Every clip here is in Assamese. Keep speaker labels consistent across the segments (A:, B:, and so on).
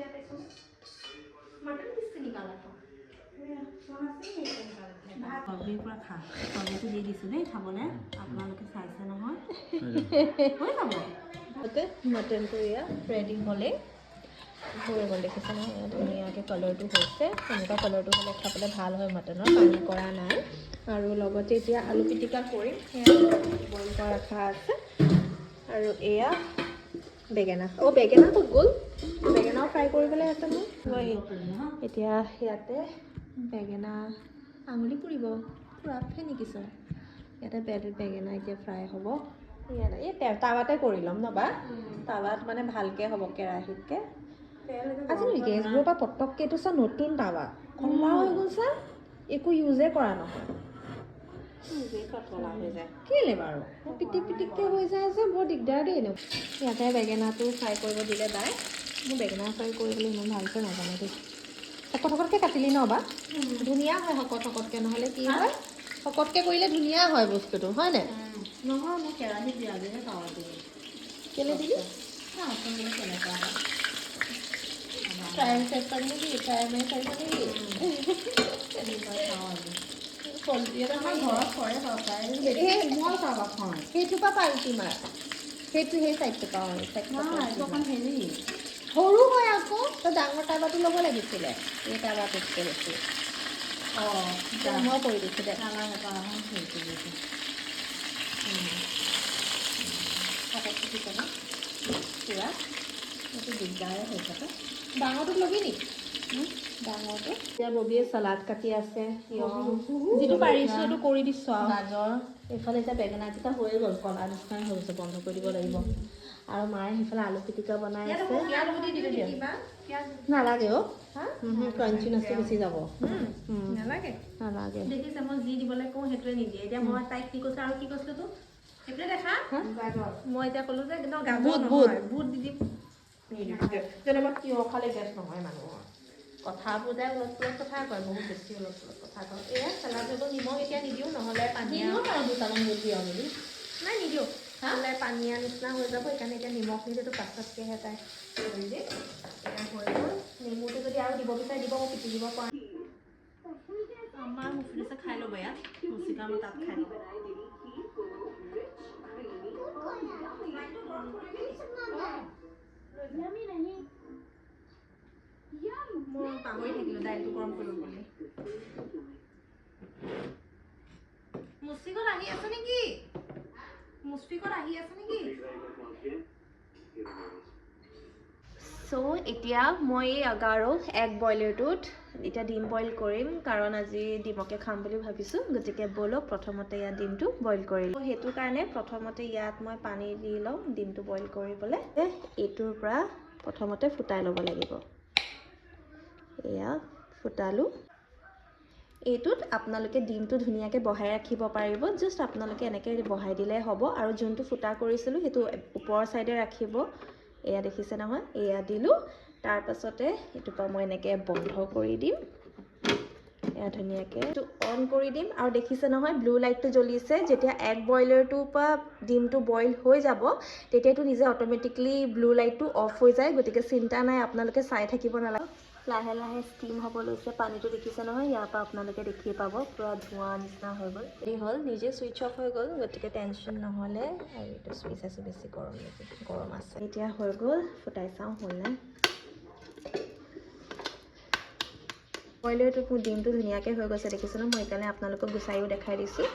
A: मटन किससे निकाला था
B: চব্জিৰ পৰা খা চব্জিটো দি দিছোঁ দেই খাবলৈ আপোনালোকে চাইছে নহয় হৈ যাব
A: মটনটো এয়া ৰেডি হ'লেই হৈ গ'ল দেখিছে নহয় ধুনীয়াকৈ কালাৰটো হৈছে এনেকুৱা কালাৰটো হ'লে খাবলৈ ভাল হয় মটনৰ পানী কৰা নাই আৰু লগতে এতিয়া আলু পিটিকা কৰিম সেয়া বইল কৰা ৰখা আছে আৰু এয়া বেঙেনা বেঙেনা ক'ত গ'ল বেঙেনাও ফ্ৰাই কৰিবলৈ আছে মোৰ এতিয়া ইয়াতে বেঙেনা আঙুলি পুৰিব পূৰা নেকি ছাৰ ইয়াতে বেঙেনা এতিয়া ফ্ৰাই হ'ব ইয়াতে এই টাৱাতে কৰি ল'ম নবা টাৱাত মানে ভালকৈ হ'ব কেৰাহীতকৈ আজিকালি গেছবোৰৰ পৰা পটককৈ এইটো চা নতুন টাৱা কলা হৈ গ'ল ছাৰ একো ইউজে কৰা নহয় কলা হৈ যায় কেলে বাৰু পিটিক পিটিককৈ হৈ যায় যে বৰ দিগদাৰ দেই এনেকুৱা ইয়াতে বেঙেনাটো ফ্ৰাই কৰিব দিলে বাই মোৰ বেঙেনা ফ্ৰাই কৰিবলৈ ইমান ভালকৈ নাজানো দেই শকতকৈ কাটিলি ন বা ধুনীয়া হয় শকতকৈ নহ'লে কি হয় শকতকৈ কৰিলে ধুনীয়া হয় বস্তুটো হয়নে
B: নহয় মই কেৰাহীত দিয়া যেহে টাৱা দিলোঁ
A: কেলৈ দিবি
B: আপোনালোকে কেনেকুৱা হয়
A: ফ্ৰাই চাই নেকি ফ্ৰাই মাৰি চাইছে নেকি
B: আমাৰ ঘৰত কৰে বাৰু প্ৰায় মই টাৱা খাওঁ
A: সেইটোৰ পৰা পাল্টি মাৰ সেইটো সেই চাইডটোৰ পৰা
B: এইটো অকণ হেৰি
A: সৰু হয় আকৌ তই ডাঙৰ টাৱাটো ল'ব লাগিছিলে এই টাৱাটোতকৈ বেছি মই কৰি দিছোঁ দে পুৰা এইটো দিগদাৰে হৈ থাকে ডাঙৰটোত ল'বি নেকি ডাঙৰটো এতিয়া ববিয়ে চালাড কাটি আছে যিটো পাৰিছোঁ এইটো কৰি দিছোঁ আৰু গাজৰ এইফালে এতিয়া বেঙেনাকেইটা হৈয়ে গ'ল কলা নিচিনাই হৈ গৈছে বন্ধ কৰি দিব লাগিব আৰু মায়ে সেইফালে আলু পিটিকা বনাই আছে নালাগে ক্ৰাঞ্চিনেছটো গুচি যাব নালাগে নালাগে
B: দেখিছে মই যি দিবলৈ কওঁ সেইটোৱে নিদিয়ে এতিয়া মই তাইক কি কৈছোঁ আৰু কি কৈছিলোঁ তোক সেইটোৱে দেখা মই এতিয়া ক'লোঁ যে একদম গাজৰ বুট দি দিম
A: যেনেবা তিয়হ খালে গেছ নহয় মানুহৰ কথাবোৰ যায় অলপ অলপ কথা কয় বহুত বেছি অলপ অলপ কথা কয় এয়া চেলাড হৈ গ'ল নিমখ এতিয়া নিদিওঁ নহ'লে পানীয়া দুটামান বুট দিওঁ বুলি নাই নিদিওঁ নহ'লে পানীয়া নিচিনা হৈ যাব সেইকাৰণে এতিয়া নিমখ নিদিওঁতো পাছতকৈহে তাই কৰি দিম এয়া হৈ গ'ল নেমুটো যদি আৰু দিব বিচাৰে দিব মই পিটি দিব পৰা
B: আমাৰ মুফলিছে খাই ল'ব ইয়াত মুচিকা মই তাত খাই ল'ব মই পাহৰি থাকিলোঁ দাইলটো গৰম কৰিব বুলি মুচফিকত আহি আছে নেকি
A: চ' এতিয়া মই এই আগাৰো এগ বইলাৰটোত এতিয়া ডিম বইল কৰিম কাৰণ আজি ডিমকে খাম বুলি ভাবিছোঁ গতিকে ব'লক প্ৰথমতে ইয়াত ডিমটো বইল কৰি লওঁ সেইটো কাৰণে প্ৰথমতে ইয়াত মই পানী দি লওঁ ডিমটো বইল কৰিবলৈ এইটোৰ পৰা প্ৰথমতে ফুটাই ল'ব লাগিব এয়া ফুটালোঁ এইটোত আপোনালোকে ডিমটো ধুনীয়াকৈ বহাই ৰাখিব পাৰিব জাষ্ট আপোনালোকে এনেকৈ বহাই দিলে হ'ব আৰু যোনটো ফুটা কৰিছিলোঁ সেইটো ওপৰৰ ছাইডে ৰাখিব এয়া দেখিছে নহয় এয়া দিলোঁ তাৰপাছতে এইটোৰ পৰা মই এনেকৈ বন্ধ কৰি দিম এয়া ধুনীয়াকৈ এইটো অন কৰি দিম আৰু দেখিছে নহয় ব্লু লাইটটো জ্বলিছে যেতিয়া এগ বইলাৰটোৰ পৰা ডিমটো বইল হৈ যাব তেতিয়াতো নিজে অট'মেটিকলি ব্লু লাইটটো অফ হৈ যায় গতিকে চিন্তা নাই আপোনালোকে চাই থাকিব নালাগে লাহে লাহে ষ্টিম হ'ব লৈছে পানীটো দেখিছে নহয় ইয়াৰ পৰা আপোনালোকে দেখি পাব পূৰা ধোঁৱা নিচিনা হৈ গ'ল এই হ'ল নিজে ছুইচ অফ হৈ গ'ল গতিকে টেনশ্যন নহ'লে আৰু এইটো ছুইচ আছে বেছি গৰম নেকি গৰম আছে এতিয়া হৈ গ'ল ফুটাই চাওঁ হ'ল নাই বইলাৰটোত মোৰ ডিমটো ধুনীয়াকৈ হৈ গৈছে দেখিছে ন মই সেইকাৰণে আপোনালোকক গুচাইও দেখাই দিছোঁ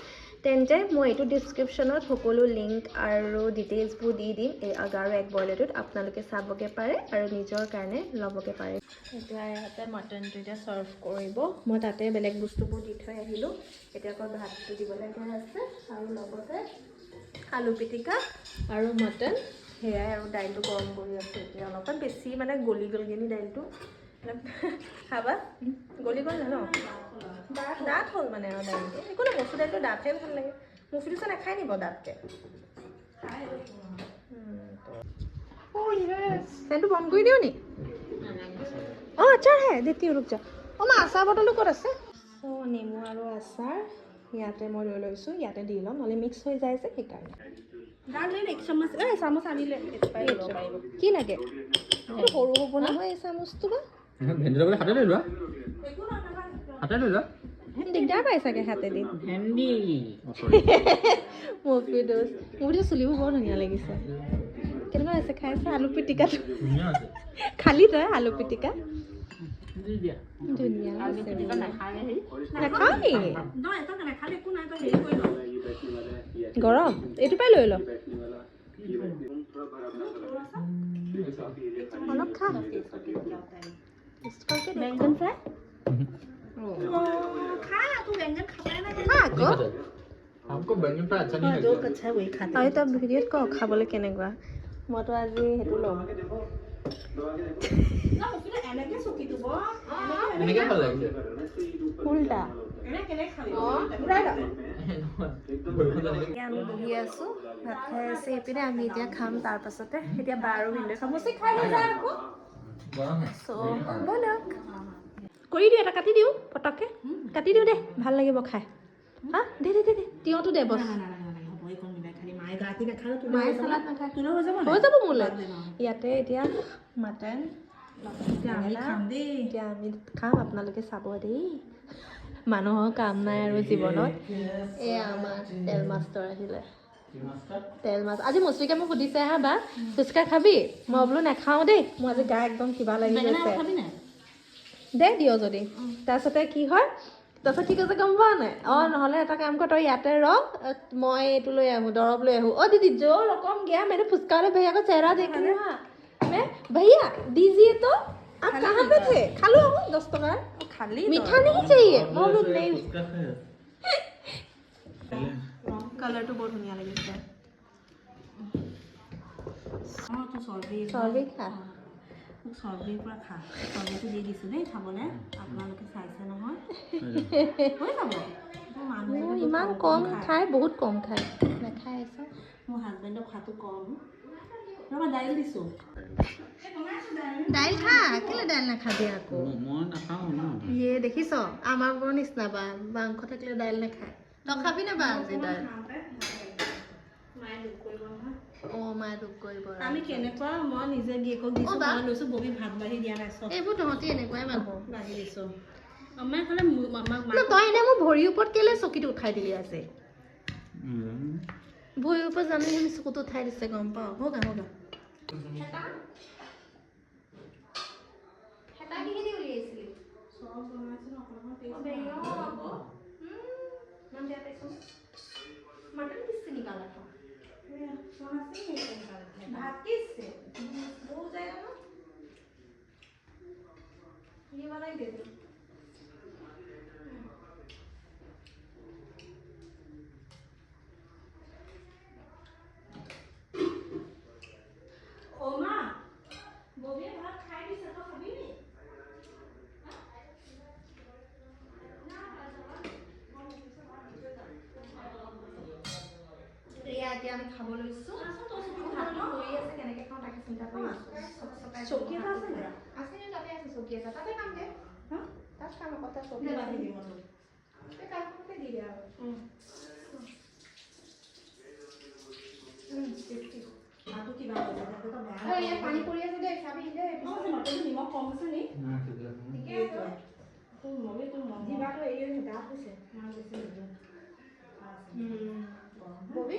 A: তেন্তে মই এইটো ডিছক্ৰিপশ্যনত সকলো লিংক আৰু ডিটেইলছবোৰ দি দিম এই আগাৰো এগ বইলাৰটোত আপোনালোকে চাবগৈ পাৰে আৰু নিজৰ কাৰণে ল'বগৈ পাৰে এতিয়া ইয়াতে মটনটো এতিয়া ছাৰ্ভ কৰিব মই তাতে বেলেগ বস্তুবোৰ দি থৈ আহিলোঁ এতিয়া আকৌ ভাতটো দিবলগীয়া আছে আৰু লগতে আলু পিটিকা আৰু মটন সেয়াই আৰু দাইলটো গৰম কৰি আছোঁ এতিয়া অলপমান বেছি মানে গলি গ'লগৈ দাইলটো খাবা গলি গ'ল ন দাঁত হ'ল মানে আৰু দাইলটো একো নাই মচুৰ দাইলটো দাঁতহে ভাল লাগে মুফলিছে নাখাই নিব দাঁতকৈ ফেনটো বন্ধ কৰি দিওঁ নি অঁ আচাৰ হে দেতি ৰুক যা অঁ মই আচাৰ বটলটো ক'ত আছে চ' নেমু আৰু আচাৰ ইয়াতে মই লৈ লৈছোঁ ইয়াতে দি ল'ম নহ'লে মিক্স হৈ যায় যে সেইকাৰণে
B: গাৰ্লিক এক চামুচ চামুচ আনিলে
A: কি লাগে সৰু হ'ব নহয় এই চামুচটো বা
C: ভেন্দি ল'বলৈ হাতে লৈ লোৱা
B: একো নহয়
C: হাতে লৈ লোৱা
A: দিগদাৰ পাই চাগে হাতেদি
C: ভেন্দি
A: মফিদোছ মোৰ এতিয়া চুলিবোৰ বৰ ধুনীয়া লাগিছে কেনেকুৱা আছে খাইছে আলু পিটিকাটো
C: ধুনীয়া আছে
A: খালি তই আলু পিটিকা
C: দি দিয়া
A: ধুনীয়া
C: আলু
A: আছে
C: পিটিকা নাখায় হেৰি
A: নাখাওঁ নি
B: নহয় এটা নাখালে একো নাই তই হেৰি কৰি ল
A: গৰম এইটো পাই লৈ ল অলপ খা বেংগন ফ্ৰাই
B: खा तू व्यंजन खाता है ना
A: খা আকৌ
C: हमको बैंगन फ्राई अच्छा नहीं
B: जो
C: लगता
B: कच्चा वही खाता
A: আৰু তই ভিডিঅ'ত ক খাবলৈ কেনেকুৱা মইতো আজি সেইটো ল'ম
B: ना मुझे एने के सुकी तू बो
C: এনেকৈ ভাল লাগিছে
A: উল্টা
B: एने केने खाली
A: ঘূৰাই ল
C: বৰষুণ যেনেকৈ
A: এতিয়া আমি বহি আছোঁ ভাত খাই আছে এইপিনে আমি এতিয়া খাম তাৰপাছতে এতিয়া বাৰ ভিডিঅ' খাম মুচি খাই লৈ যায় আকৌ
C: গৰম হয়
A: চ' ব'লক কৰি দিওঁ এটা কাটি দিওঁ পটককৈ কাটি দিওঁ দে ভাল লাগিব খাই হা দে দে দে দে তিয়ঁহটো দে বছ
B: ना হ'ব এই কোন মিলাই খালি মায়ে গাতি না খালে তুই
A: মায়ে চালাড নাখায়
B: তুই হৈ যাব
A: হৈ যাব মোলৈ ইয়াতে এতিয়া মাটন
B: আমি খাম দে
A: এতিয়া আমি খাম আপোনালোকে চাব দেই মানুহৰ কাম নাই আৰু জীৱনত এয়া আমাৰ তেল মাষ্টৰ আহিলে তেল মাছ আজি মুচৰিকে মোক সুধিছে হা বা ফুচকা খাবি মই বোলো নাখাওঁ দেই মোৰ আজি গা একদম কিবা লাগি গৈছে
B: খাবি না
A: দে দিয় যদি তাৰপিছতে কি হয় তাৰপিছত ঠিক আছে গম পোৱা নাই অঁ নহ'লে এটা কাম কৰ তই ইয়াতে ৰহ মই এইটো লৈ আহোঁ দৰৱ লৈ আহোঁ অঁ दीदी जो रकम गया मैंने फुसका वाले भैया का चेहरा देखा ना मैं भैया दीजिए तो आप कहाँ पे थे खा लो 10 टका
B: खाली
A: मीठा नहीं चाहिए मैं बोलूँ नहीं कलर तो बहुत धुनिया লাগিছে
B: অঁ তু চৰ্বি
A: চৰ্বি খা
B: চৰ্বিৰ পৰা খা চৰ্বিটো দি দিছোঁ দেই খাবলৈ আপোনালোকে চাইছে নহয় হৈ যাব
A: মোৰ ইমান কম খায় বহুত কম খায় নাখায় আছে
B: মোৰ হাজবেণ্ডৰ খোৱাটো কম ৰবা দাইল দিছোঁ
A: দাইল খা কেলে দাইল নাখাবি আকৌ
C: মই নাখাওঁ ন
A: ইয়ে দেখিছ আমাৰ বৰ নিচিনা বা মাংস থাকিলে দাইল নাখায় তই খাবি নে বা আজি দাইল
B: মায়ে দুখ কৰিব নহয়
A: অঁ মায়ে দুখ কৰিব
B: আমি কেনেকুৱা মই নিজে গিয়েকক দিছোঁ মই লৈছোঁ ববি ভাত বাঢ়ি দিয়া নাই চব
A: এইবোৰ তহঁতি এনেকুৱাই মানুহ
B: বাঢ়ি দিছোঁ আমাৰ খালে আমাক
A: ন তই এনে মোৰ ভৰিৰ ওপৰত কেলে চকীটো উঠাই দিলি আছে ভৰিৰ ওপৰত জানি আমি চকুটো উঠাই দিছে গম পাওঁ হোগা হোগা
B: চব বনাইছোঁ ন অকণমান
A: मटन किससे निकाला था
B: भात किससे
A: वो जाएगा ना ये वाला ही दे दो
B: ओमा बोले भात खाई भी सको कभी नहीं
A: এতিয়া আমি খাব লৈছোঁ ভাতটো কৰি আছে কেনেকৈ খাওঁ তাকে চিন্তা কৰি আছোঁ
B: চকী এটা আছে নে
A: আছে নে তাতে আছে চকী এটা তাতে কাম দে তাত কাম আকৌ তাত চকী
B: বাঢ়ি দিম আৰু
A: এই কামখনতে দি দে আৰু
B: ভাতটো কিবা হৈছে তাতে তো বেয়া
A: ইয়াত পানী পৰি আছে দে চাবি দে
B: মটনটো নিমখ কম আছে নি
A: ঠিকে আছে
B: তোৰ মগি তোৰ মগি
A: জিভাটো এই দাঁত হৈছে
B: মাছ বেছি নিদিওঁ
A: ববি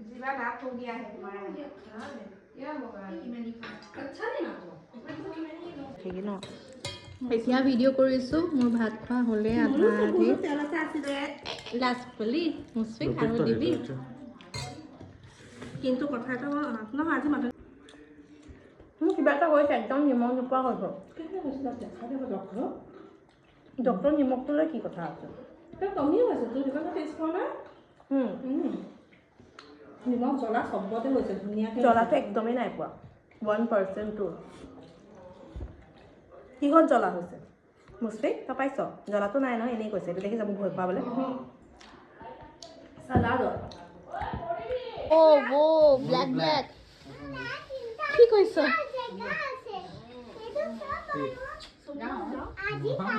A: জিভা दांत हो गया है तुम्हारा क्या होगा अच्छा नहीं ना तो ठीक है ना এতিয়া ভিডিঅ' কৰিছোঁ মোৰ ভাত খোৱা হ'লে আধা আধি লাষ্ট বুলি মুচি আৰু দিবি
B: কিন্তু কথা এটা নহয় আজি মাটন
A: মোৰ কিবা এটা হৈছে একদম নিমখ নোপোৱা হৈ গ'ল
B: কেতিয়া হৈছিল দেখাই দিব ডক্টৰক
A: ডক্টৰ নিমখটো লৈ কি কথা আছে
B: তই কমিও আছে তোৰ দোকানত টেষ্ট কৰা নাই নিমখ জ্বলা চবতে হৈছে ধুনীয়াকৈ
A: জ্বলাটো একদমেই নাই পোৱা 1% টো কিহত জ্বলা হৈছে মুচি তই পাইছ জ্বলাটো নাই নহয় এনেই কৈছে এইটো দেখিছ মোক ভয় খুৱাবলৈ
B: চালাডত
A: অ' ব্লেক ব্লেক কি কৈছ
C: আজি খাই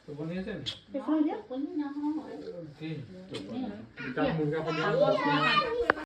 C: টোপনি আছে
B: দেখুৱাই দিয়া
C: কি টোপনি